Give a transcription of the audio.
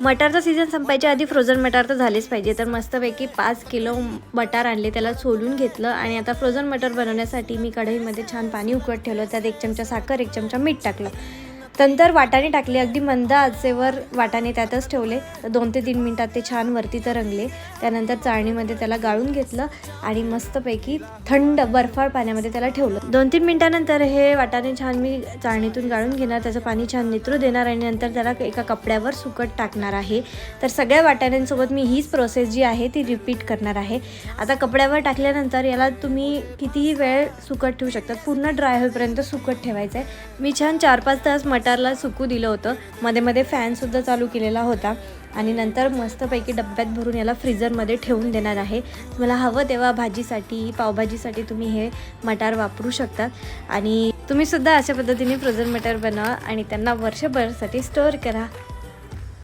मटारचा season संपायच्या आधी frozen मटार तर झालेच पाहिजे. तर मस्तपैकी 5 किलो मटार आणले, त्याला सोलून घेतलं आणि आता फ्रोझन मटार बनवण्यासाठी मी कढईमध्ये छान पाणी उकळत ठेवलं. त्यात 1 चमचा साखर, 1 चमचा मीठ टाकलं. नंतर वाटाणे टाकले. अगदी मंद आचेवर वाटाणे त्यातच ठेवले. 2 ते 3 मिनिटात ते छान वरती तरंगले. त्यानंतर चाळणीमध्ये त्याला गाळून घेतलं आणि मस्तपैकी थंड बर्फाळ पाण्यामध्ये त्याला ठेवलं. 2-3 मिनिटानंतर हे वाटाणे छान मी चाळणीतून गाळून घेणार, त्याचं पाणी छान नितरू देणार आणि नंतर त्याला एका कपड्यावर सुकट टाकणार आहे. तर सगळ्या वाटाण्यांसोबत मी हीच प्रोसेस जी आहे ती रिपीट करणार आहे. आता कपड्यावर टाकल्यानंतर याला तुम्ही कितीही वेळ सुकट ठेवू शकता, पूर्ण ड्राय होईपर्यंत सुकट ठेवायचं आहे. मी छान 4-5 तास मटारला सुकू दिलं होतं. मध्ये मध्ये फॅनसुद्धा चालू केलेला होता आणि नंतर मस्तपैकी डब्यात भरून याला फ्रीझरमध्ये ठेवून देणार आहे. तुम्हाला हवं तेव्हा भाजीसाठी, पावभाजीसाठी तुम्ही हे मटार वापरू शकता आणि तुम्हीसुद्धा अशा पद्धतीने फ्रोझन मटार बनवा आणि त्यांना वर्षभरासाठी स्टोअर करा.